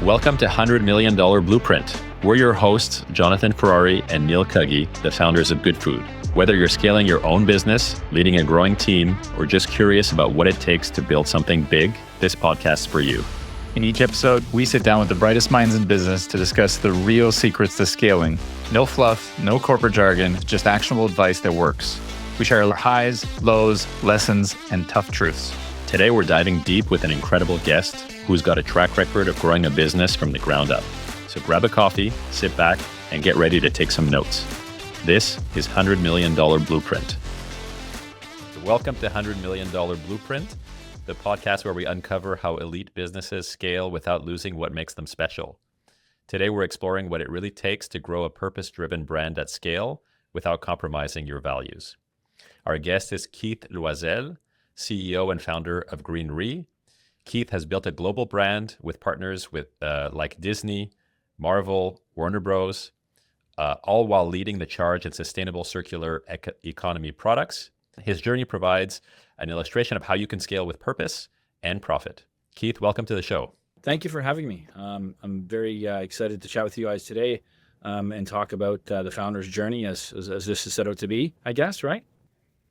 Welcome to $100 Million Blueprint. We're your hosts, Jonathan Ferrari and Neil Cuggy, the founders of Goodfood. Whether you're scaling your own business, leading a growing team, or just curious about what it takes to build something big, this podcast's for you. In each episode, we sit down with the brightest minds in business to discuss the real secrets to scaling. No fluff, no corporate jargon, just actionable advice that works. We share our highs, lows, lessons, and tough truths. Today, we're diving deep with an incredible guest who's got a track record of growing a business from the ground up. So grab a coffee, sit back, and get ready to take some notes. This is $100 Million Blueprint. Welcome to $100 Million Blueprint, the podcast where we uncover how elite businesses scale without losing what makes them special. Today, we're exploring what it really takes to grow a purpose-driven brand at scale without compromising your values. Our guest is Keith Loiselle, CEO and founder of GreenReef. Keith has built a global brand with partners with like Disney, Marvel, Warner Bros., all while leading the charge in sustainable circular economy products. His journey provides an illustration of how you can scale with purpose and profit. Keith, welcome to the show. Thank you for having me. I'm very excited to chat with you guys today and talk about the founder's journey as this is set out to be, I guess, right?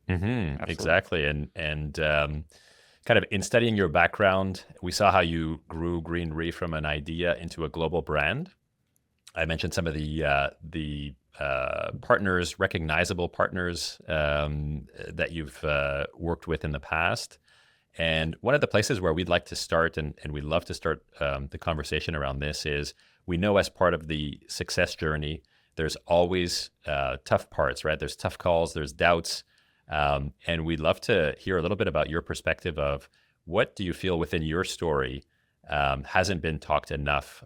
Mm-hmm, exactly. And kind of in studying your background, we saw how you grew GreenReef from an idea into a global brand. I mentioned some of the partners, recognizable partners that you've worked with in the past. And one of the places where we'd like to start, and we'd love to start the conversation around this, is we know as part of the success journey, there's always tough parts, right? There's tough calls, there's doubts. And we'd love to hear a little bit about your perspective of what do you feel within your story hasn't been talked enough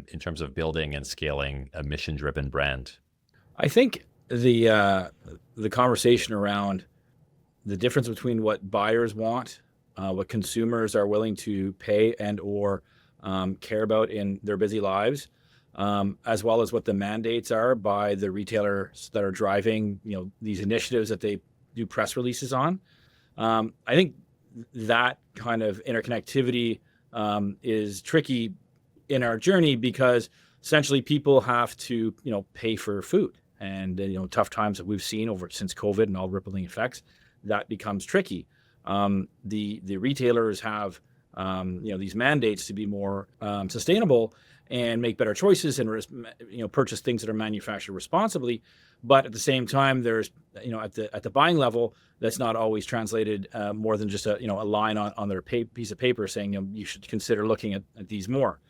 in terms of building and scaling a mission-driven brand? I think the conversation around the difference between what buyers want, what consumers are willing to pay and or care about in their busy lives, as well as what the mandates are by the retailers that are driving, these initiatives that they do press releases on. I think that kind of interconnectivity is tricky in our journey because essentially people have to, pay for food, and tough times that we've seen since COVID and all rippling effects, that becomes tricky. The retailers have these mandates to be more sustainable and make better choices and purchase things that are manufactured responsibly. But at the same time, there's at the buying level, that's not always translated more than just a line on their piece of paper saying you should consider looking at these more,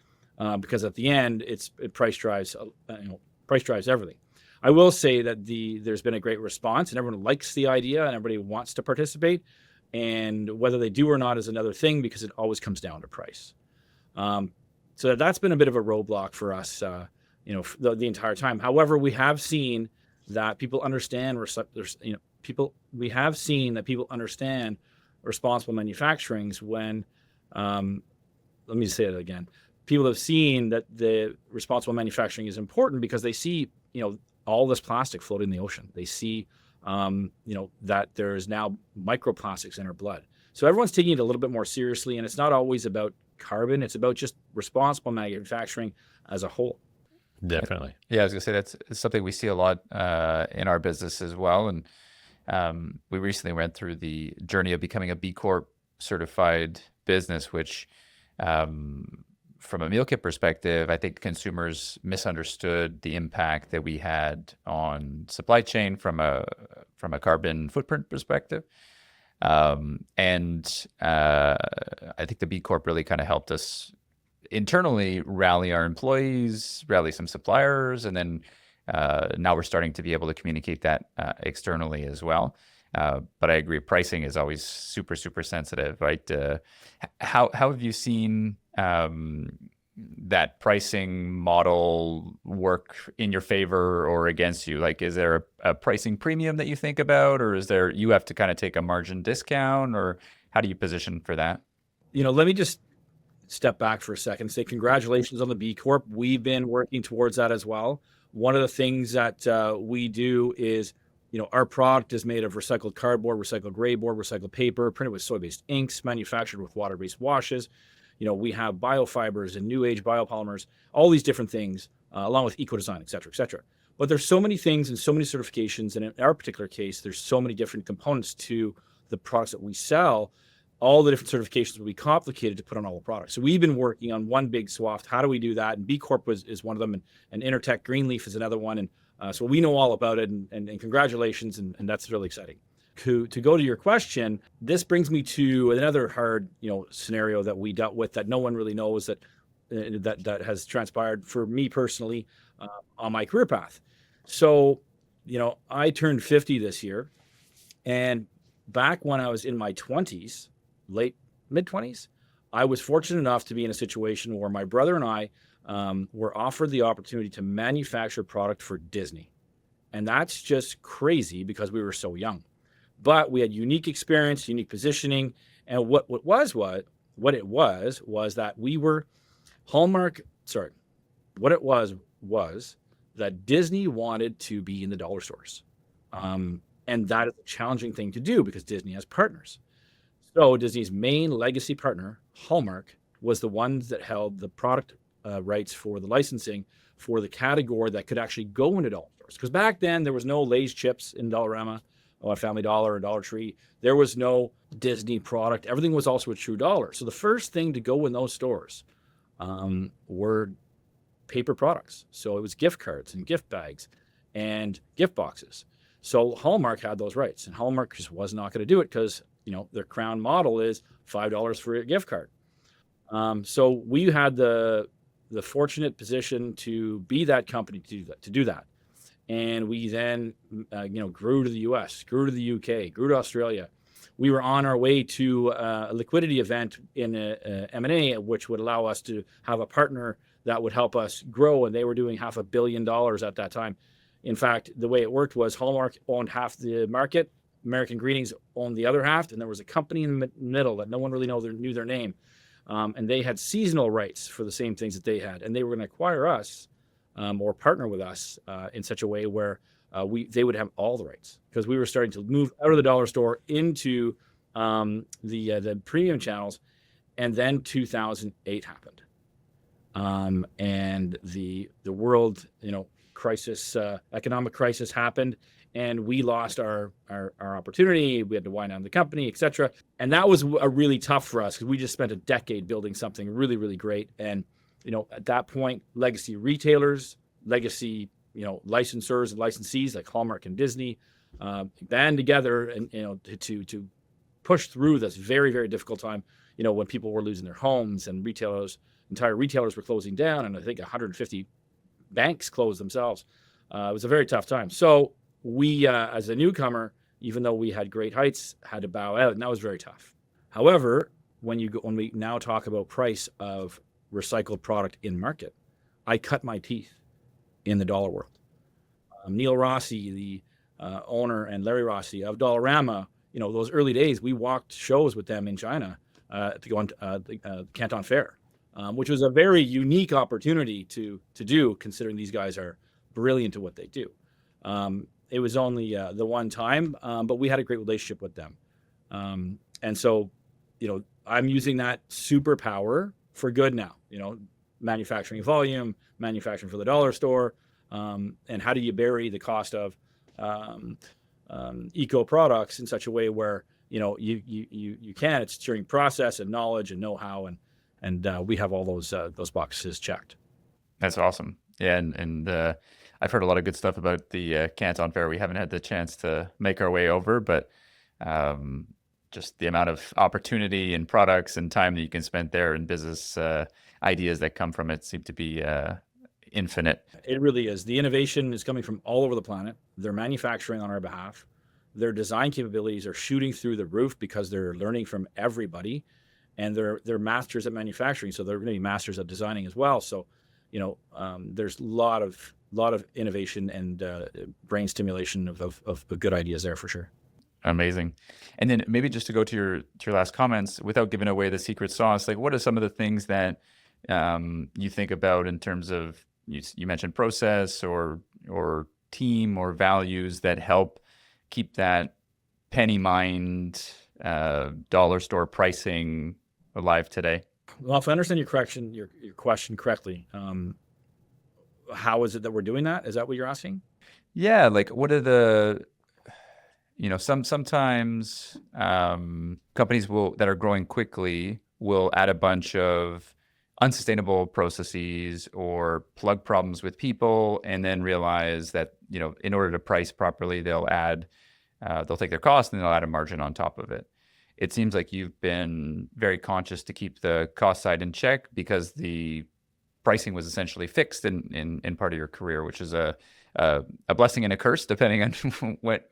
because at the end price drives everything. I will say that there's been a great response and everyone likes the idea and everybody wants to participate, and whether they do or not is another thing because it always comes down to price. So that's been a bit of a roadblock for us, the entire time. However, we have seen that people understand we have seen that people understand responsible manufacturing when, let me say it again. People have seen that the responsible manufacturing is important because they see, all this plastic floating in the ocean. They see, that there's now microplastics in our blood. So everyone's taking it a little bit more seriously, and it's not always about carbon. It's about just responsible manufacturing as a whole. Definitely. Yeah, I was gonna say that's something we see a lot in our business as well. And we recently went through the journey of becoming a B Corp certified business, which from a meal kit perspective, I think consumers misunderstood the impact that we had on supply chain from a carbon footprint perspective. And I think the B Corp really kind of helped us internally rally our employees, rally some suppliers, and then now we're starting to be able to communicate that externally as well. But I agree, pricing is always super, super sensitive, right? How have you seen that pricing model work in your favor or against you? Like, is there a pricing premium that you think about, or is there, you have to kind of take a margin discount, or how do you position for that? Let me just step back for a second and say congratulations on the B Corp. We've been working towards that as well. One of the things that we do is, our product is made of recycled cardboard, recycled gray board, recycled paper, printed with soy-based inks, manufactured with water-based washes. We have biofibers and new age biopolymers, all these different things, along with eco design, et cetera, et cetera. But there's so many things and so many certifications. And in our particular case, there's so many different components to the products that we sell. All the different certifications will be complicated to put on all the products. So we've been working on one big swath. How do we do that? And B Corp is one of them, and Intertech GreenReef is another one. And so we know all about it. And congratulations, and that's really exciting. To go to your question, this brings me to another hard scenario that we dealt with that no one really knows that has transpired for me personally on my career path. So I turned 50 this year, and back when I was in my 20s, late mid-20s, I was fortunate enough to be in a situation where my brother and I were offered the opportunity to manufacture product for Disney. And that's just crazy because we were so young. But we had unique experience, unique positioning. And what it was that we were Hallmark, what it was that Disney wanted to be in the dollar stores. And that is a challenging thing to do because Disney has partners. So Disney's main legacy partner, Hallmark, was the ones that held the product rights for the licensing for the category that could actually go into dollar stores. Because back then there was no Lay's chips in Dollarama or Family Dollar or Dollar Tree. There was no Disney product. Everything was also a true dollar. So the first thing to go in those stores were paper products. So it was gift cards and gift bags and gift boxes. So Hallmark had those rights, and Hallmark just was not going to do it because their crown model is $5 for a gift card. So we had the fortunate position to be that company to do that. And we then grew to the US, grew to the UK, grew to Australia. We were on our way to a liquidity event in a M&A, which would allow us to have a partner that would help us grow. And they were doing $500 million at that time. In fact, the way it worked was Hallmark owned half the market, American Greetings owned the other half, and there was a company in the middle that no one really knew their name. And they had seasonal rights for the same things that they had. And they were going to acquire us or partner with us in such a way where they would have all the rights, because we were starting to move out of the dollar store into the premium channels. And then 2008 happened. And the world, crisis, economic crisis happened, and we lost our opportunity. We had to wind down the company, et cetera. And that was a really tough for us because we just spent a decade building something really, really great. And, at that point, legacy retailers, legacy, licensors and licensees like Hallmark and Disney band together and, to push through this very, very difficult time, when people were losing their homes and entire retailers were closing down. And I think 150 banks closed themselves. It was a very tough time. So we, as a newcomer, even though we had great heights, had to bow out, and that was very tough. However, when we now talk about price of recycled product in market, I cut my teeth in the dollar world. Neil Rossi, the owner, and Larry Rossi of Dollarama, those early days, we walked shows with them in China to go on the Canton Fair, which was a very unique opportunity to do, considering these guys are brilliant at what they do. It was only the one time, but we had a great relationship with them. And so, I'm using that superpower for good now, manufacturing volume, manufacturing for the dollar store, and how do you bury the cost of eco products in such a way where, you can. It's during process and knowledge and know-how, and we have all those boxes checked. That's awesome. Yeah, and I've heard a lot of good stuff about the Canton Fair. We haven't had the chance to make our way over, but just the amount of opportunity and products and time that you can spend there, and business ideas that come from it seem to be infinite. It really is. The innovation is coming from all over the planet. They're manufacturing on our behalf. Their design capabilities are shooting through the roof because they're learning from everybody, and they're masters at manufacturing, so they're going to be masters at designing as well. So, there's a lot of innovation and brain stimulation of good ideas there for sure. Amazing. And then maybe just to go to your last comments, without giving away the secret sauce, like what are some of the things that you think about in terms of, you mentioned process or team or values that help keep that penny mined dollar store pricing alive today? Well, if I understand your question correctly, how is it that we're doing that? Is that what you're asking? Yeah, like what are the, sometimes companies that are growing quickly will add a bunch of unsustainable processes or plug problems with people, and then realize that, in order to price properly, they'll take their cost and they'll add a margin on top of it. It seems like you've been very conscious to keep the cost side in check because the pricing was essentially fixed in part of your career, which is a blessing and a curse depending on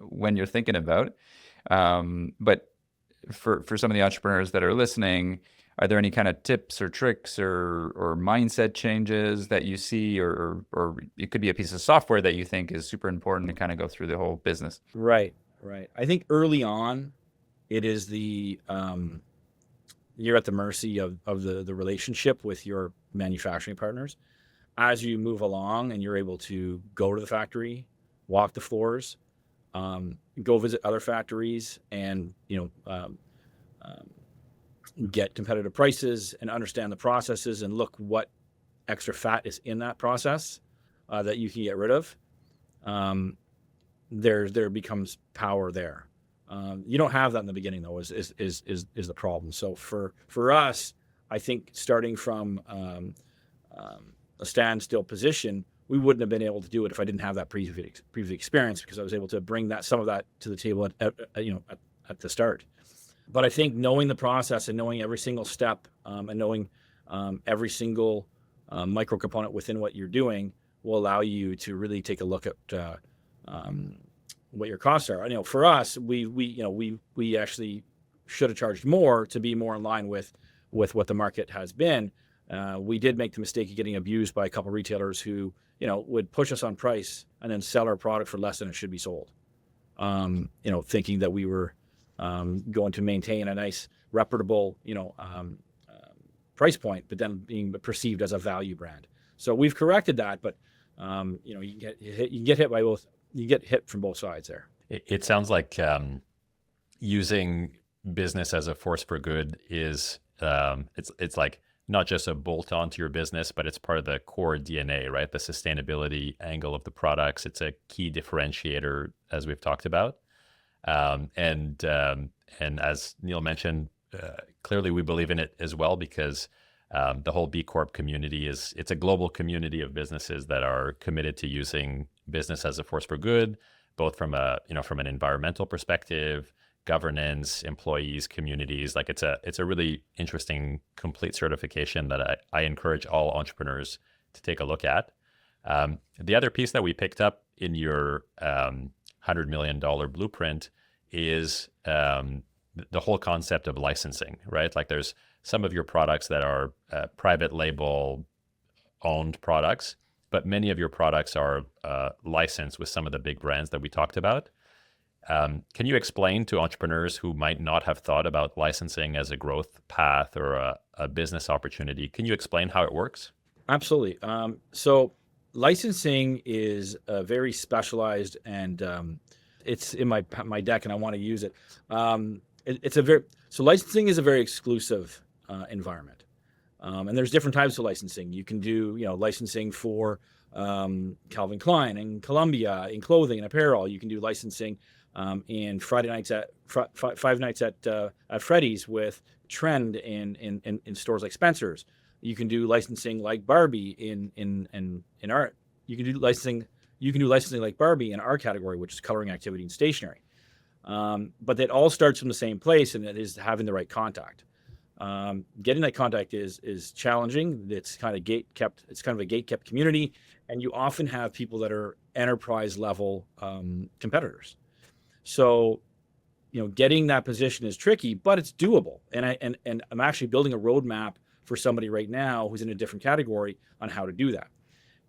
when you're thinking about. But for some of the entrepreneurs that are listening, are there any kind of tips or tricks or mindset changes that you see, or it could be a piece of software that you think is super important to kind of go through the whole business? Right. I think early on, it is you're at the mercy of the relationship with your manufacturing partners. As you move along and you're able to go to the factory, walk the floors, go visit other factories, and get competitive prices and understand the processes and look what extra fat is in that process that you can get rid of. There becomes power there. You don't have that in the beginning, though, is the problem. So for us, I think starting from a standstill position, we wouldn't have been able to do it if I didn't have that previous experience, because I was able to bring some of that to the table at the start. But I think knowing the process and knowing every single step and knowing every single micro component within what you're doing will allow you to really take a look at what your costs are. For us, we actually should have charged more to be more in line with what the market has been. We did make the mistake of getting abused by a couple of retailers who would push us on price and then sell our product for less than it should be sold. Thinking that we were going to maintain a nice reputable price point, but then being perceived as a value brand. So we've corrected that, but you can get hit by both. You get hit from both sides there. It sounds like using business as a force for good is it's like not just a bolt on to your business, but it's part of the core DNA, right? The sustainability angle of the products. It's a key differentiator, as we've talked about. And as Neil mentioned, clearly we believe in it as well, because the whole B Corp community it's a global community of businesses that are committed to using business as a force for good, both from an environmental perspective, governance, employees, communities. Like it's a really interesting, complete certification that I encourage all entrepreneurs to take a look at. The other piece that we picked up in your $100 million blueprint is the whole concept of licensing, right? Like there's some of your products that are private label owned products, but many of your products are licensed with some of the big brands that we talked about. Can you explain to entrepreneurs who might not have thought about licensing as a growth path or a business opportunity? Can you explain how it works? Absolutely. So licensing is a very specialized, and it's in my deck, and I want to use it. So licensing is a very exclusive environment, and there's different types of licensing. You can do licensing for Calvin Klein and Columbia in clothing and apparel. You can do licensing in Five Nights at Freddy's with Trend in stores like Spencer's. You can do licensing like Barbie in art. You can do licensing like Barbie in our category, which is coloring activity and stationery. But it all starts from the same place, and it is having the right contact. Getting that contact is challenging. It's kind of gate-kept. It's kind of a gate-kept community, and you often have people that are enterprise level competitors. So, getting that position is tricky, but it's doable. And I'm actually building a roadmap for somebody right now who's in a different category on how to do that.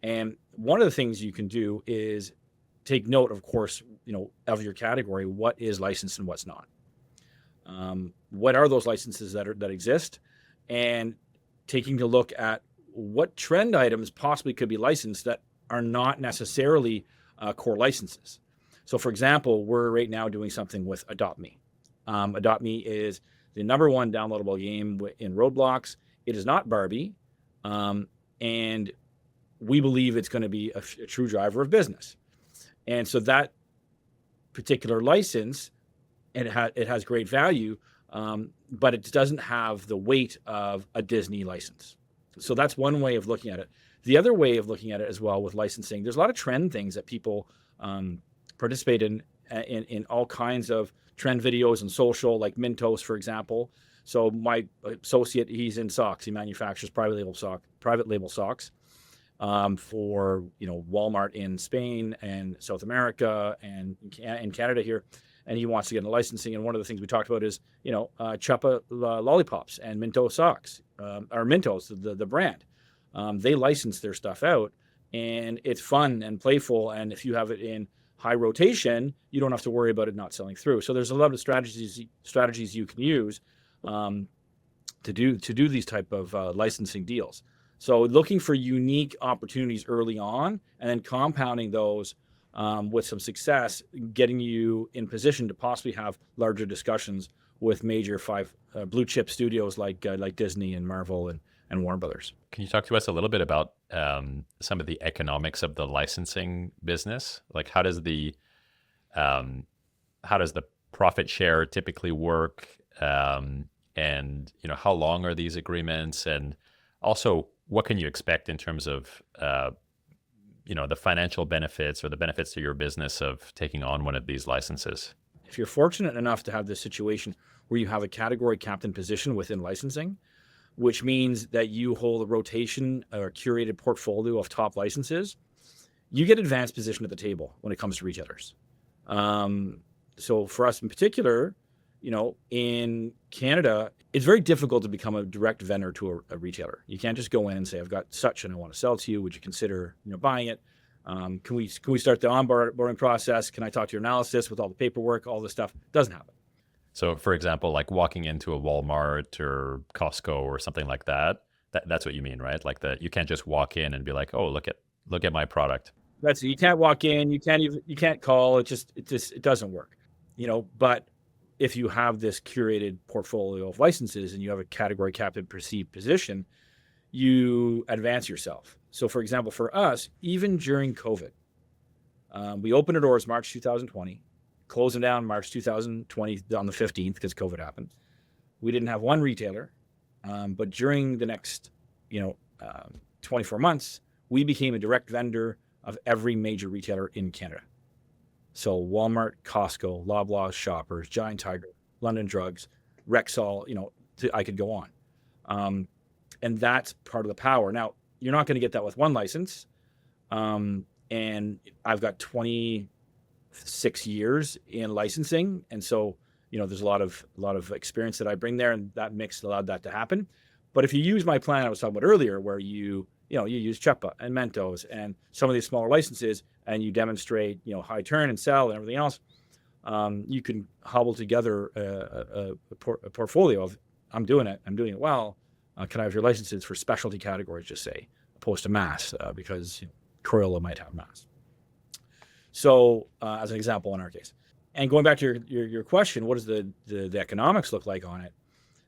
And one of the things you can do is take note, of course, of your category. What is licensed and what's not? What are those licenses that exist? And taking a look at what trend items possibly could be licensed that are not necessarily core licenses. So, for example, we're right now doing something with Adopt Me. Adopt Me is the #1 downloadable game in Roblox. It is not Barbie. And we believe it's going to be a true driver of business. And so that particular license, it has great value, but it doesn't have the weight of a Disney license. So that's one way of looking at it. The other way of looking at it as well with licensing, there's a lot of trend things that people participate in all kinds of trend videos and social, like Mentos, for example. So my associate, he's in socks. He manufactures private label socks for Walmart in Spain and South America and in Canada here. And he wants to get into licensing. And one of the things we talked about is, Chupa lollipops and Mentos socks, or Mentos, the brand. They license their stuff out, and it's fun and playful. And if you have it in high rotation, you don't have to worry about it not selling through. So there's a lot of strategies you can use to do these type of licensing deals. So looking for unique opportunities early on, and then compounding those with some success, getting you in position to possibly have larger discussions with major blue chip studios like Disney and Marvel and Warner Brothers. Can you talk to us a little bit about some of the economics of the licensing business? Like how does the profit share typically work? And how long are these agreements? And also, what can you expect in terms of the financial benefits or the benefits to your business of taking on one of these licenses? If you're fortunate enough to have this situation where you have a category captain position within licensing, which means that you hold a rotation or curated portfolio of top licenses, you get advanced position at the table when it comes to retailers. So for us in particular, in Canada, it's very difficult to become a direct vendor to a retailer. You can't just go in and say, I've got such and I want to sell to you. Would you consider, buying it? Can we start the onboarding process? Can I talk to your analysis with all the paperwork, all this stuff? Doesn't happen. So for example, like walking into a Walmart or Costco or something like that's what you mean, right? Like you can't just walk in and be like, oh, look at my product. You can't walk in, you can't call. It doesn't work, but if you have this curated portfolio of licenses and you have a category captain perceived position, you advance yourself. So for example, for us, even during COVID, we opened our doors March 2020, closed them down March 2020 on the 15th because COVID happened. We didn't have one retailer, but during the next 24 months, we became a direct vendor of every major retailer in Canada. So Walmart, Costco, Loblaws, Shoppers, Giant Tiger, London Drugs, Rexall, I could go on. And that's part of the power. Now, you're not going to get that with one license. And I've got 26 years in licensing. And so, there's a lot of experience that I bring there, and that mix allowed that to happen. But if you use my plan I was talking about earlier, where you use Chupa and Mentos and some of these smaller licenses, and you demonstrate, high turn and sell and everything else, you can hobble together a portfolio of, I'm doing it well. Can I have your licenses for specialty categories, just say, opposed to mass, because Crayola might have mass. So as an example in our case. And going back to your question, what does the economics look like on it?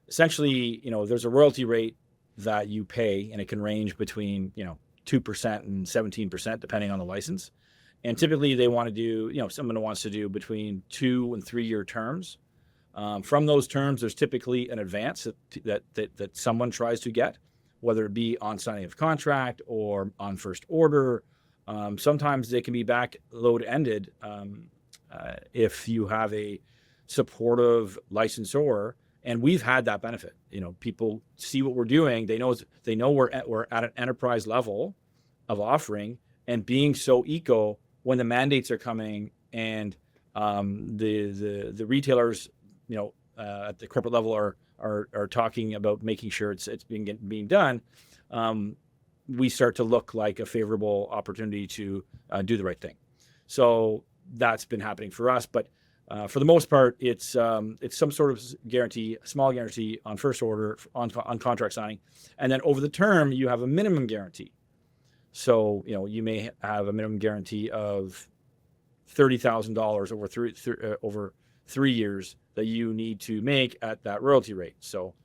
Essentially, there's a royalty rate that you pay, and it can range between 2% and 17%, depending on the license. And typically they want to do, someone wants to do between 2 and 3 year terms. From those terms, there's typically an advance that someone tries to get, whether it be on signing of contract or on first order. Sometimes they can be back-load ended if you have a supportive licensor. And we've had that benefit. People see what we're doing. They know we're at an enterprise level of offering, and being so eco when the mandates are coming and the retailers, at the corporate level are talking about making sure it's being done. We start to look like a favorable opportunity to do the right thing. So that's been happening for us, but. For the most part, it's some sort of guarantee, a small guarantee on first order on contract signing, and then over the term you have a minimum guarantee. So you may have a minimum guarantee of $30,000 over 3 years that you need to make at that royalty rate. So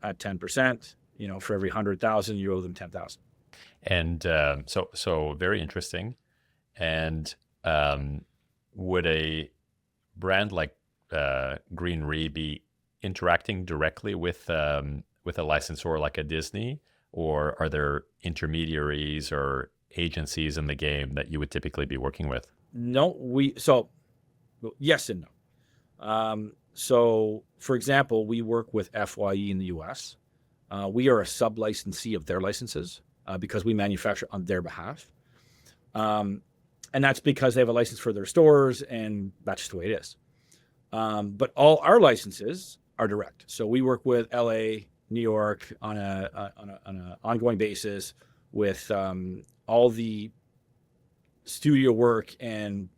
at 10%, for every 100,000, you owe them 10,000. And so very interesting. And would a brand like GreenReef be interacting directly with a licensor like a Disney, or are there intermediaries or agencies in the game that you would typically be working with? No, yes and no. So, for example, we work with FYE in the US. We are a sub-licensee of their licenses because we manufacture on their behalf. And that's because they have a license for their stores, and that's just the way it is. But all our licenses are direct. So we work with LA, New York on an ongoing basis with all the studio work and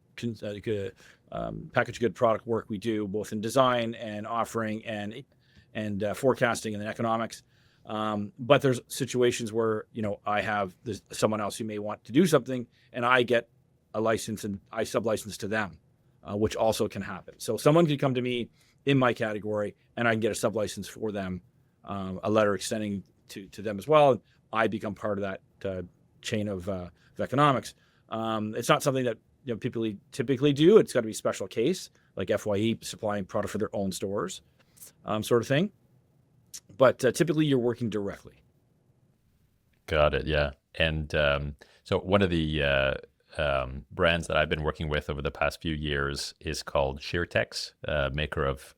packaged good product work we do, both in design and offering and forecasting and then economics. But there's situations where there's someone else who may want to do something, and I get a license and I sub-license to them, which also can happen. So someone could come to me in my category, and I can get a sub-license for them, a letter extending to them as well. I become part of that chain of economics. It's not something that people typically do. It's got to be a special case, like FYE supplying product for their own stores, sort of thing. But typically, you're working directly. Got it. Yeah. And so one of the brands that I've been working with over the past few years is called SheerTex, maker of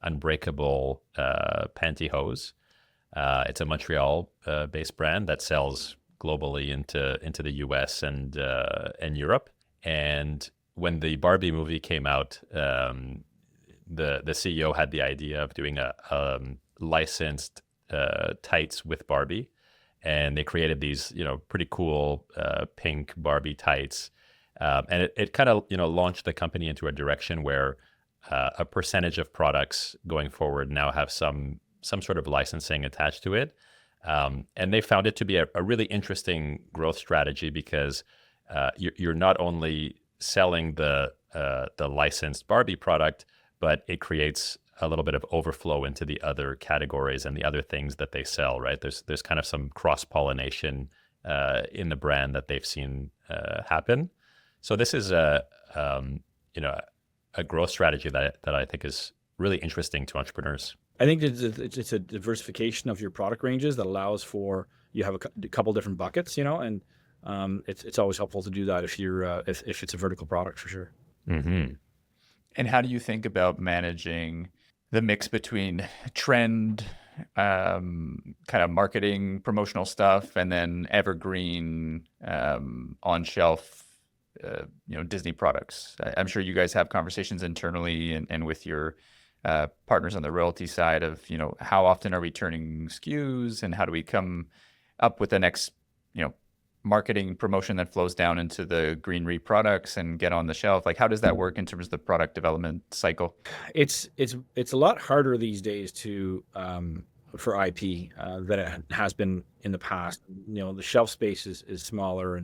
unbreakable pantyhose. It's a Montreal-based brand that sells globally into the US and Europe. And when the Barbie movie came out, the CEO had the idea of doing a licensed tights with Barbie, and they created these pretty cool pink Barbie tights, and it kind of launched the company into a direction where a percentage of products going forward now have some sort of licensing attached to it. And they found it to be a really interesting growth strategy because you're not only selling the licensed Barbie product, but it creates a little bit of overflow into the other categories and the other things that they sell, right? There's kind of some cross-pollination in the brand that they've seen happen. So this is a growth strategy that I think is really interesting to entrepreneurs. I think it's a diversification of your product ranges that allows for you have a couple different buckets, and it's always helpful to do that if you're if it's a vertical product for sure. Mm-hmm. And how do you think about managing the mix between trend, kind of marketing, promotional stuff, and then evergreen, on shelf, Disney products? I'm sure you guys have conversations internally and with your partners on the royalty side of, how often are we turning SKUs and how do we come up with the next, marketing promotion that flows down into the GreenReef products and get on the shelf? Like, how does that work in terms of the product development cycle? It's a lot harder these days to for IP than it has been in the past. The shelf space is smaller,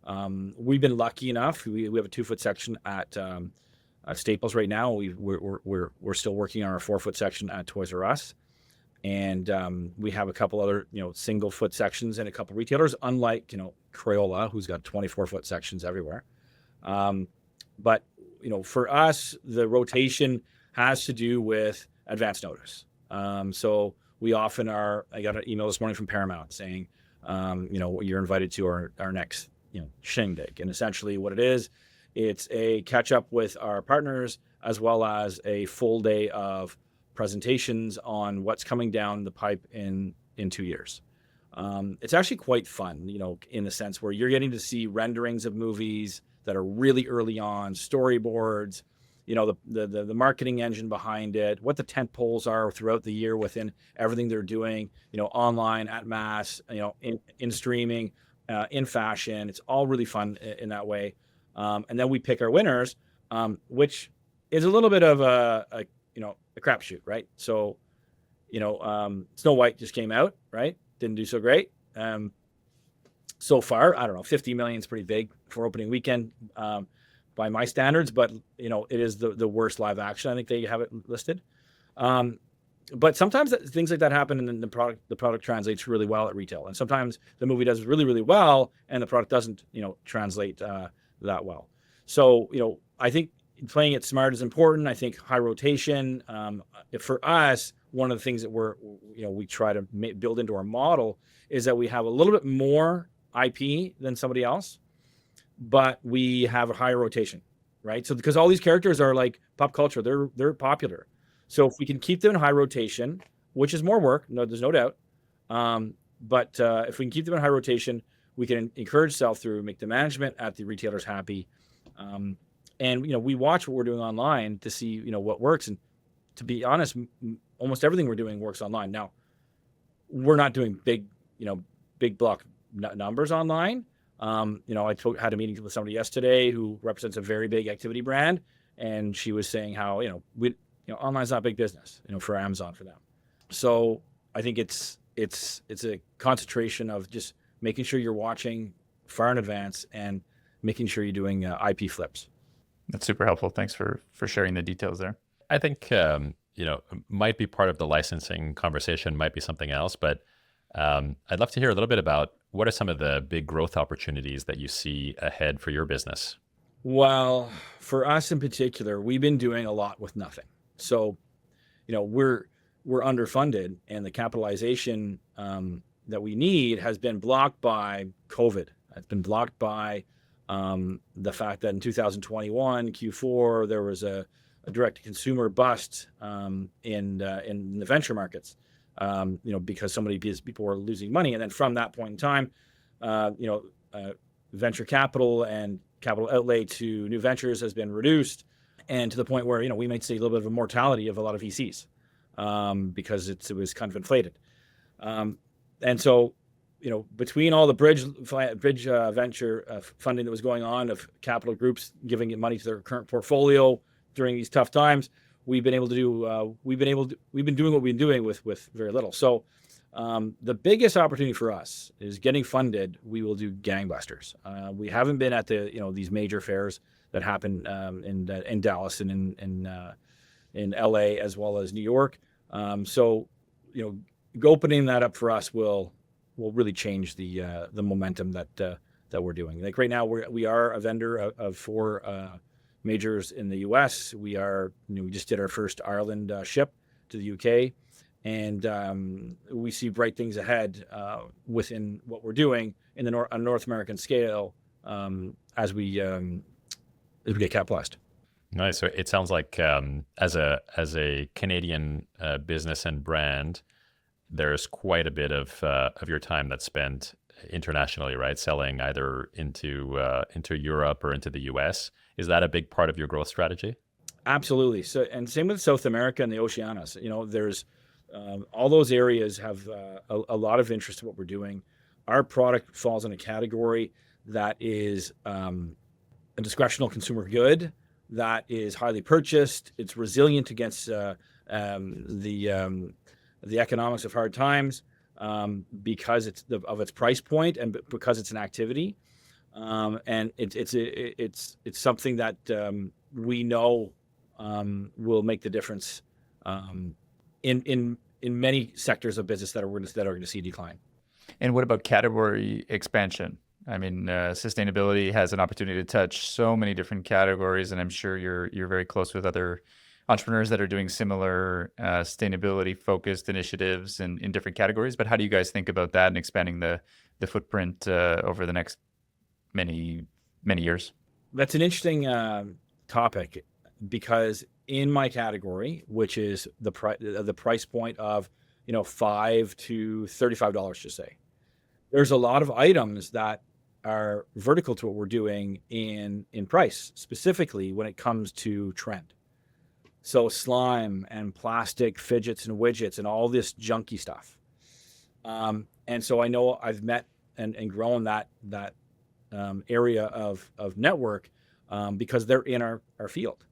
and we've been lucky enough. We have a 2-foot section at Staples right now. We're still working on our 4-foot section at Toys R Us, and we have a couple other single foot sections and a couple retailers. Unlike Crayola, who's got 24-foot sections everywhere. But for us, the rotation has to do with advance notice. So we often are. I got an email this morning from Paramount saying, you're invited to our next shindig, and essentially what it is. It's a catch up with our partners as well as a full day of presentations on what's coming down the pipe in 2 years. It's actually quite fun, in the sense where you're getting to see renderings of movies that are really early on, storyboards, the marketing engine behind it, what the tent poles are throughout the year within everything they're doing, online, at mass, in streaming, in fashion. It's all really fun in that way. And then we pick our winners, which is a little bit of a crapshoot, right? So, Snow White just came out, right? Didn't do so great. So far, I don't know, 50 million is pretty big for opening weekend by my standards, but it is the worst live action. I think they have it listed. But sometimes things like that happen, and then the product translates really well at retail. And sometimes the movie does really, really well, and the product doesn't, translate that well. So, I think playing it smart is important. I think high rotation. For us, one of the things that we try to build into our model is that we have a little bit more IP than somebody else, but we have a higher rotation, right? So because all these characters are like pop culture, they're popular. So if we can keep them in high rotation, which is more work, there's no doubt. But if we can keep them in high rotation, we can encourage sell-through, make the management at the retailers happy. And we watch what we're doing online to see, what works. And to be honest, almost everything we're doing works online. Now, we're not doing big block numbers online. I had a meeting with somebody yesterday who represents a very big activity brand, and she was saying how online's not big business, for Amazon for them. So I think it's a concentration of just making sure you're watching far in advance and making sure you're doing IP flips. That's super helpful. Thanks for sharing the details there. I think might be part of the licensing conversation, might be something else, but I'd love to hear a little bit about what are some of the big growth opportunities that you see ahead for your business? Well, for us in particular, we've been doing a lot with nothing. So, we're underfunded, and the capitalization that we need has been blocked by COVID. It's been blocked by the fact that in 2021 Q4 there was a direct-to-consumer bust in the venture markets, because people were losing money, and then from that point in time, venture capital and capital outlay to new ventures has been reduced. And to the point where, we might see a little bit of a mortality of a lot of VCs because it was kind of inflated. And so, between all the bridge venture funding that was going on, of capital groups giving it money to their current portfolio during these tough times, we've been doing what we've been doing with very little. So the biggest opportunity for us is getting funded. We will do gangbusters. We haven't been at these major fairs that happen in Dallas and in LA as well as New York. So opening that up for us will really change the momentum that we're doing. Like right now, we are a vendor of 4 majors in the U.S. We just did our first Ireland ship to the U.K. And we see bright things ahead within what we're doing in the North American scale as we get capitalized. Nice. So it sounds like as a Canadian business and brand, there's quite a bit of your time that's spent internationally, right? Selling either into Europe or into the US. Is that a big part of your growth strategy? Absolutely. So, and same with South America and the Oceanas. There's all those areas have a lot of interest in what we're doing. Our product falls in a category that is a discretional consumer good that is highly purchased. It's resilient against the economics of hard times because of its price point and because it's an activity. And it's something that we know will make the difference in many sectors of business that are going to see decline. And what about category expansion? I mean, sustainability has an opportunity to touch so many different categories, and I'm sure you're very close with other entrepreneurs that are doing similar sustainability-focused initiatives in different categories. But how do you guys think about that and expanding the footprint over the next many years? That's an interesting topic, because in my category, which is the price point of $5 to $35, just say, there's a lot of items that are vertical to what we're doing in price, specifically when it comes to trend. So slime and plastic fidgets and widgets and all this junky stuff. And so I know I've met and grown that area of network because they're in our field.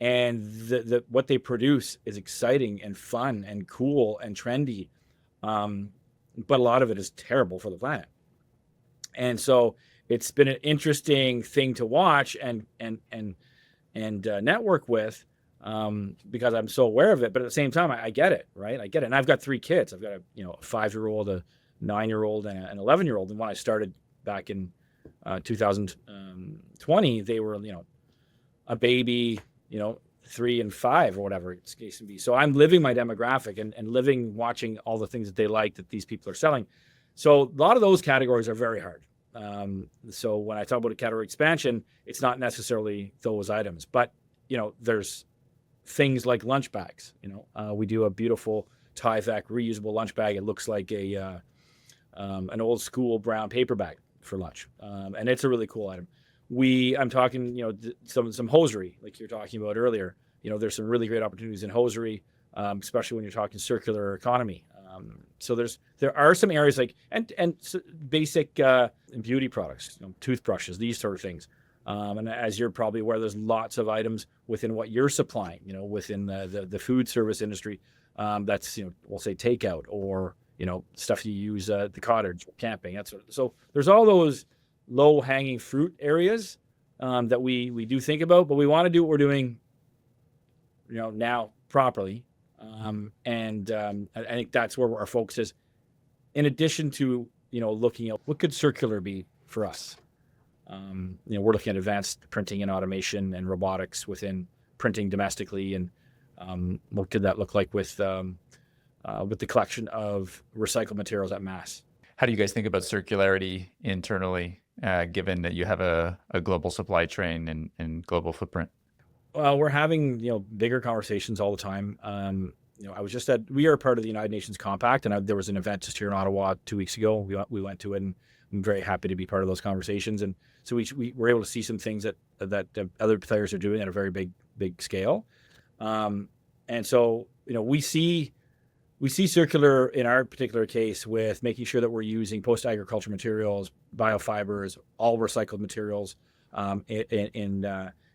And what they produce is exciting and fun and cool and trendy. But a lot of it is terrible for the planet. And so it's been an interesting thing to watch and network with, because I'm so aware of it. But at the same time, I get it, right? I get it. And I've got 3 kids. I've got a 5-year-old, a 9-year-old, and an 11-year-old. And when I started back in 2020, they were a baby, 3 and 5 or whatever it's case may be. So I'm living my demographic and watching all the things that they like that these people are selling. So a lot of those categories are very hard. So when I talk about a category expansion, it's not necessarily those items, but there's things like lunch bags. We do a beautiful Tyvek reusable lunch bag. It looks like an old school brown paper bag for lunch, and it's a really cool item. I'm talking, some hosiery, like you're talking about earlier. There's some really great opportunities in hosiery, especially when you're talking circular economy. So there are some areas like and basic beauty products, toothbrushes, these sort of things. And as you're probably aware, there's lots of items within what you're supplying, within the food service industry. That's we'll say takeout or stuff you use at the cottage, camping, that sort of. So there's all those low hanging fruit areas that we do think about, but we want to do what we're doing, now properly. And I think that's where our focus is. In addition to looking at what could circular be for us. We're looking at advanced printing and automation and robotics within printing domestically, and what could that look like with the collection of recycled materials at mass. How do you guys think about circularity internally, given that you have a global supply chain and global footprint? Well, we're having bigger conversations all the time. We are part of the United Nations Compact, and there was an event just here in Ottawa 2 weeks ago. We went to it, and I'm very happy to be part of those conversations. And so we were able to see some things that other players are doing at a very big scale. And so we see circular in our particular case with making sure that we're using post-agriculture materials, biofibers, all recycled materials,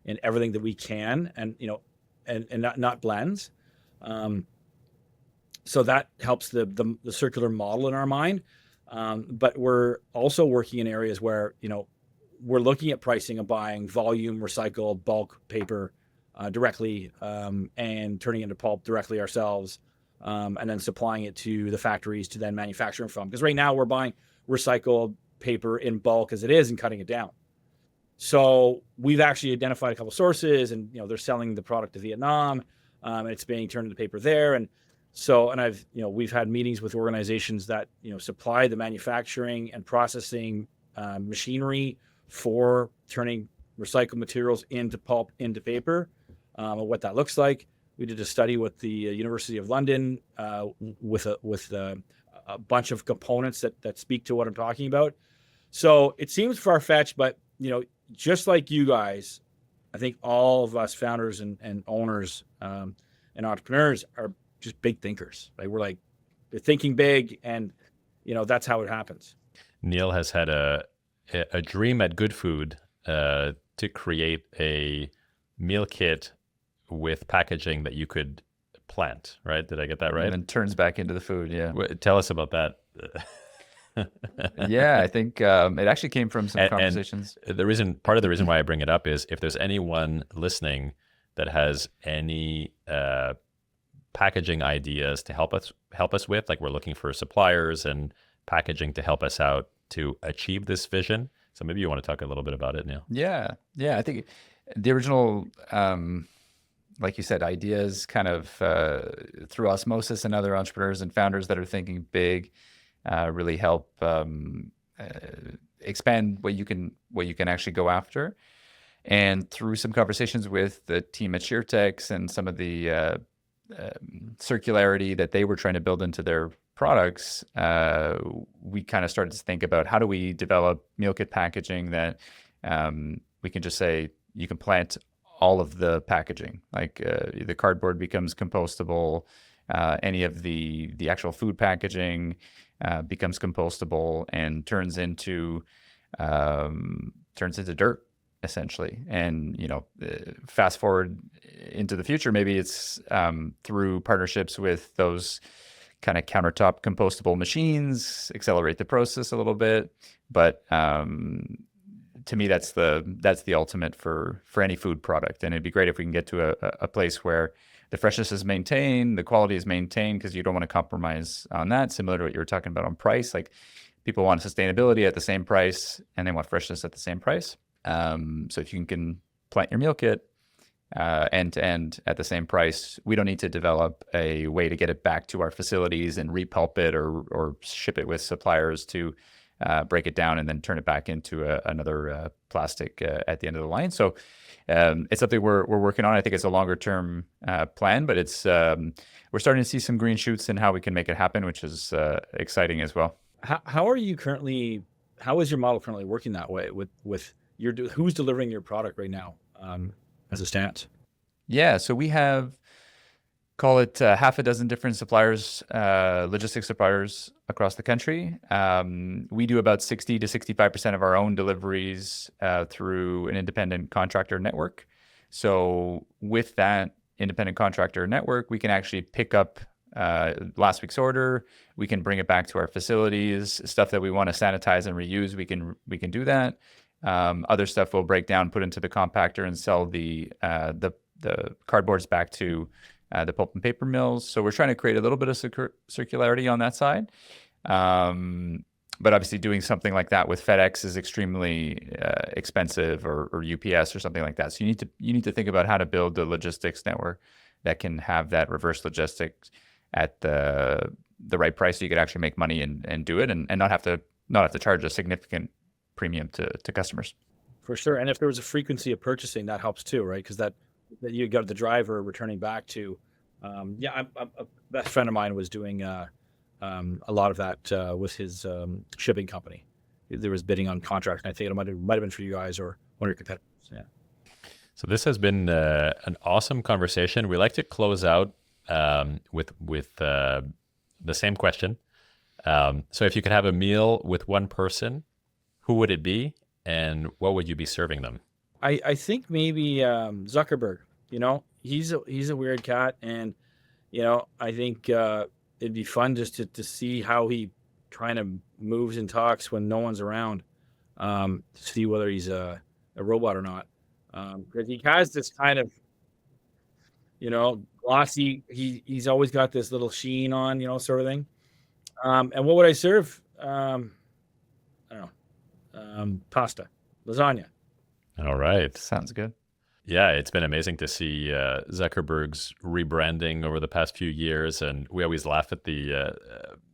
in everything that we can, and not blends. So that helps the circular model in our mind. But we're also working in areas where we're looking at pricing and buying volume recycled bulk paper directly, and turning it into pulp directly ourselves, and then supplying it to the factories to then manufacture from. Because right now we're buying recycled paper in bulk as it is and cutting it down. So we've actually identified a couple sources, and they're selling the product to Vietnam, and it's being turned into paper there. And we've had meetings with organizations that supply the manufacturing and processing machinery for turning recycled materials into pulp, into paper, and what that looks like. We did a study with the University of London with a bunch of components that speak to what I'm talking about. So it seems far-fetched, but just like you guys, I think all of us founders and owners and entrepreneurs are just big thinkers. Like we're thinking big, and that's how it happens. Neil has had a dream at Goodfood to create a meal kit with packaging that you could plant, right? Did I get that right? And then turns back into the food, yeah. Tell us about that. Yeah, I think it actually came from some conversations. And part of the reason why I bring it up is if there's anyone listening that has any packaging ideas to help us with, like we're looking for suppliers and packaging to help us out to achieve this vision. So maybe you want to talk a little bit about it, Neil. Yeah. I think the original, like you said, ideas kind of through osmosis and other entrepreneurs and founders that are thinking big really help expand what you can actually go after. And through some conversations with the team at SheerTex and some of the circularity that they were trying to build into their products, we kind of started to think about how do we develop meal kit packaging that we can just say you can plant all of the packaging, like the cardboard becomes compostable, any of the actual food packaging becomes compostable and turns into dirt, essentially. And fast forward into the future, maybe it's through partnerships with those kind of countertop compostable machines, accelerate the process a little bit. But to me, that's the ultimate for any food product. And it'd be great if we can get to a place where the freshness is maintained, the quality is maintained, because you don't want to compromise on that. Similar to what you were talking about on price, like people want sustainability at the same price and they want freshness at the same price. So if you can plant your meal kit end to end at the same price, we don't need to develop a way to get it back to our facilities and repulp it or ship it with suppliers to break it down and then turn it back into another plastic at the end of the line. So it's something we're working on. I think it's a longer term plan, but it's we're starting to see some green shoots in how we can make it happen, which is exciting as well. How are you currently? How is your model currently working that way? With your who's delivering your product right now as it stands? Yeah, so we have, call it half a dozen different suppliers, logistics suppliers across the country. We do about 60 to 65% of our own deliveries through an independent contractor network. So with that independent contractor network, we can actually pick up last week's order. We can bring it back to our facilities. Stuff that we want to sanitize and reuse, we can do that. Other stuff we'll break down, put into the compactor, and sell the cardboards back to the pulp and paper mills. So we're trying to create a little bit of circularity on that side. But obviously doing something like that with FedEx is extremely expensive, or UPS or something like that. So you need to think about how to build the logistics network that can have that reverse logistics at the right price, so you could actually make money and do it and not have to charge a significant premium to customers. For sure. And if there was a frequency of purchasing, that helps too, right? Because that you got the driver returning back to, a best friend of mine was doing a lot of that with his shipping company. There was bidding on contracts, and I think it might have been for you guys or one of your competitors. Yeah. So this has been an awesome conversation. We like to close out with the same question. So if you could have a meal with one person, who would it be, and what would you be serving them? I think maybe Zuckerberg. He's a weird cat, and I think it'd be fun just to see how he kind of moves and talks when no one's around, to see whether he's a robot or not. Because he has this kind of glossy. He's always got this little sheen on, sort of thing. And what would I serve? I don't know. Pasta, lasagna. All right. Sounds good. Yeah, it's been amazing to see Zuckerberg's rebranding over the past few years, and we always laugh at the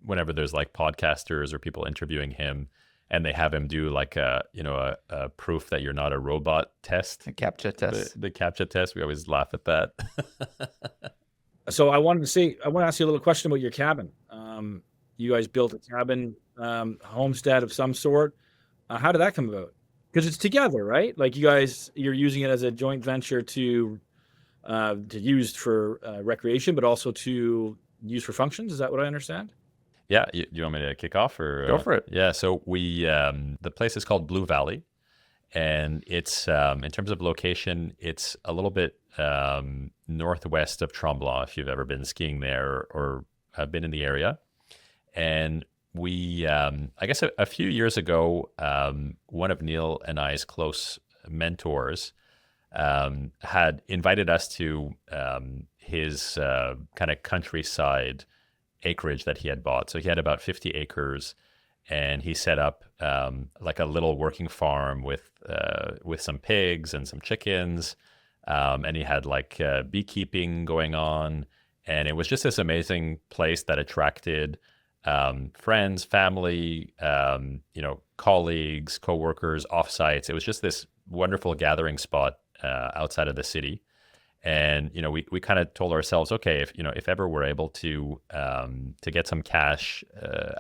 whenever there's like podcasters or people interviewing him, and they have him do like a proof that you're not a robot test, The CAPTCHA test. the CAPTCHA test. We always laugh at that. So I want to ask you a little question about your cabin. You guys built a cabin homestead of some sort. How did that come about? Because it's together, right? Like you're using it as a joint venture to use for recreation, but also to use for functions. Is that what I understand? Yeah, you want me to kick off or Go for it. Yeah, so we the place is called Blue Valley, and it's in terms of location, it's a little bit northwest of Tremblant. If you've ever been skiing there or have been in the area, and we, I guess a few years ago, one of Neil and I's close mentors had invited us to his kind of countryside acreage that he had bought. So he had about 50 acres, and he set up like a little working farm with some pigs and some chickens, and he had like beekeeping going on, and it was just this amazing place that attracted friends, family, colleagues, coworkers, offsites. It was just this wonderful gathering spot outside of the city. And we kind of told ourselves, okay, if ever we're able to get some cash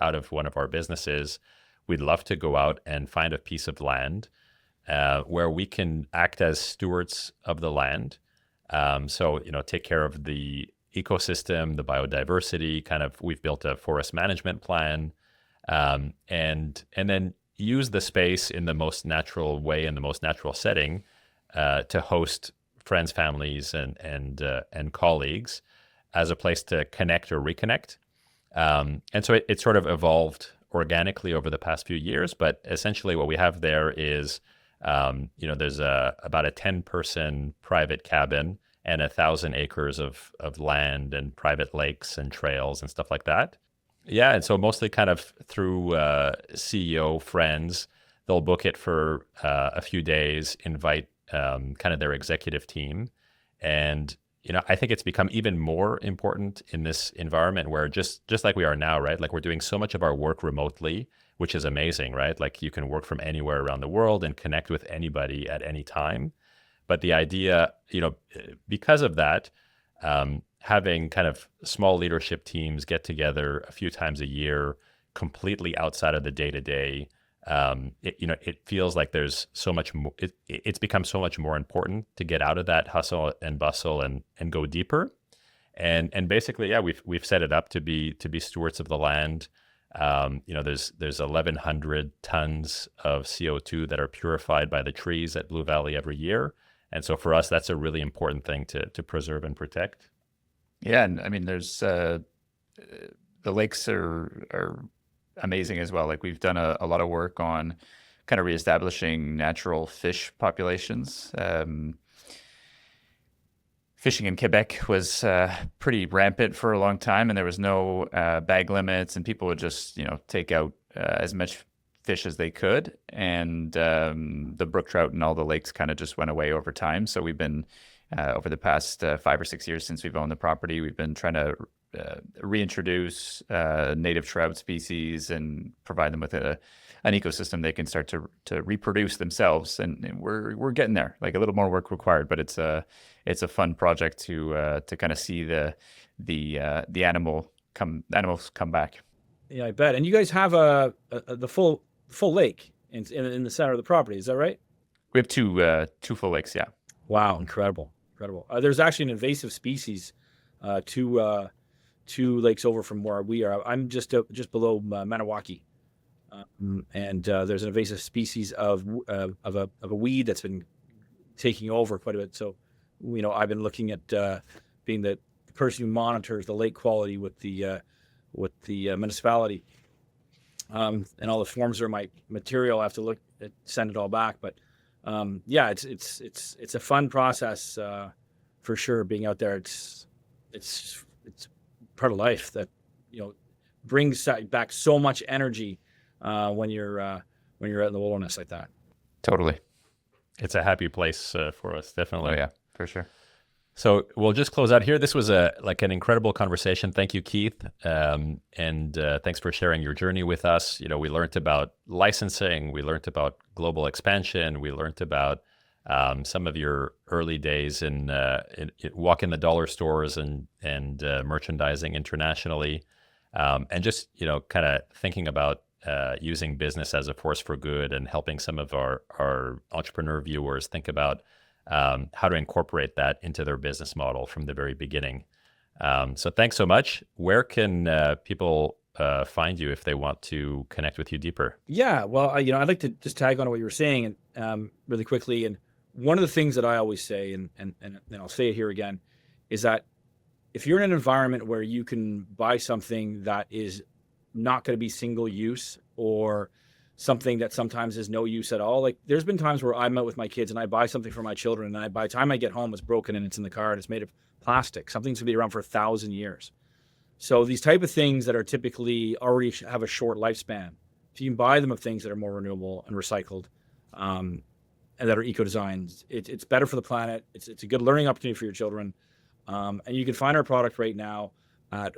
out of one of our businesses, we'd love to go out and find a piece of land where we can act as stewards of the land. So take care of the ecosystem, the biodiversity. Kind of, we've built a forest management plan, and then use the space in the most natural way, in the most natural setting, to host friends, families, and colleagues as a place to connect or reconnect. And so it sort of evolved organically over the past few years. But essentially, what we have there is There's about a 10-person private cabin and 1,000 acres of land and private lakes and trails and stuff like that. Yeah, and so mostly kind of through CEO friends, they'll book it for a few days, invite kind of their executive team. And, I think it's become even more important in this environment where just like we are now, right? Like we're doing so much of our work remotely, which is amazing, right? Like you can work from anywhere around the world and connect with anybody at any time. But the idea, because of that, having kind of small leadership teams get together a few times a year, completely outside of the day-to-day, it feels like there's so much more, it's become so much more important to get out of that hustle and bustle and go deeper. And basically, yeah, we've set it up to be stewards of the land. There's 1,100 tons of CO2 that are purified by the trees at Blue Valley every year. And so for us, that's a really important thing to preserve and protect. Yeah, and I mean, there's the lakes are amazing as well. Like we've done a lot of work on kind of reestablishing natural fish populations. Fishing in Quebec was pretty rampant for a long time, and there was no bag limits, and people would just take out as much fish as they could, and the brook trout and all the lakes kind of just went away over time. So we've been over the past 5 or 6 years since we've owned the property, we've been trying to reintroduce native trout species and provide them with an ecosystem they can start to reproduce themselves, and we're getting there. Like a little more work required, but it's a fun project to kind of see the animals come back. Yeah, I bet. And you guys have the full lake in the center of the property. Is that right? We have two full lakes. Yeah. Wow, incredible. There's actually an invasive species, two lakes over from where we are. I'm just below Maniwaki, and there's an invasive species of a weed that's been taking over quite a bit. So, I've been looking at being the person who monitors the lake quality with the municipality, and all the forms are my material. I have to look at, send it all back, but yeah, it's a fun process for sure. Being out there, it's part of life that brings back so much energy when you're out in the wilderness like that. Totally, it's a happy place for us, definitely. Oh yeah, for sure. So we'll just close out here. This was an incredible conversation. Thank you, Keith, and thanks for sharing your journey with us. We learned about licensing, we learned about global expansion, we learned about some of your early days in walking the dollar stores and merchandising internationally, and just kind of thinking about using business as a force for good and helping some of our entrepreneur viewers think about how to incorporate that into their business model from the very beginning. So thanks so much. Where can people find you if they want to connect with you deeper? Yeah, well, I'd like to just tag on to what you were saying and really quickly. And one of the things that I always say, and I'll say it here again, is that if you're in an environment where you can buy something that is not going to be single use, or something that sometimes is no use at all. Like there's been times where I'm out with my kids and I buy something for my children, and by the time I get home, it's broken and it's in the car and it's made of plastic. Something's gonna be around for 1,000 years. So these type of things that are typically already have a short lifespan, if you can buy them of things that are more renewable and recycled, and that are eco-designed, it's better for the planet. It's a good learning opportunity for your children. And you can find our product right now at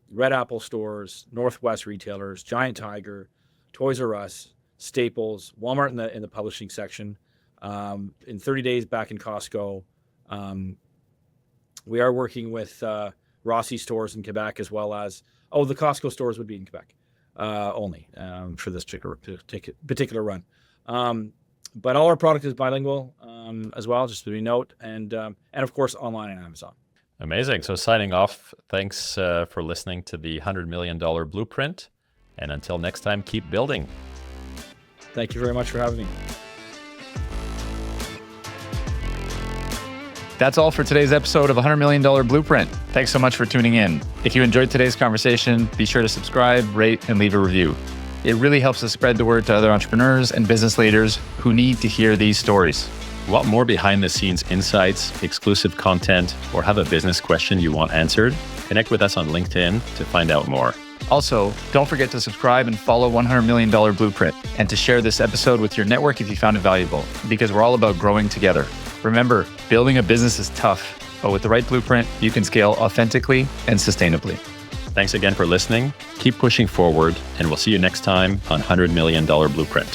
Red Apple stores, Northwest retailers, Giant Tiger, Toys R Us, Staples, Walmart in the publishing section. In 30 days back in Costco. We are working with Rossi stores in Quebec, as well as the Costco stores would be in Quebec only for this particular run. But all our product is bilingual as well, just to note, and of course online on Amazon. Amazing. So signing off, thanks for listening to the $100 Million Blueprint. And until next time, keep building. Thank you very much for having me. That's all for today's episode of $100 Million Blueprint. Thanks so much for tuning in. If you enjoyed today's conversation, be sure to subscribe, rate, and leave a review. It really helps us spread the word to other entrepreneurs and business leaders who need to hear these stories. Want more behind the scenes insights, exclusive content, or have a business question you want answered? Connect with us on LinkedIn to find out more. Also, don't forget to subscribe and follow $100 Million Blueprint, and to share this episode with your network if you found it valuable, because we're all about growing together. Remember, building a business is tough, but with the right blueprint, you can scale authentically and sustainably. Thanks again for listening. Keep pushing forward, and we'll see you next time on $100 Million Blueprint.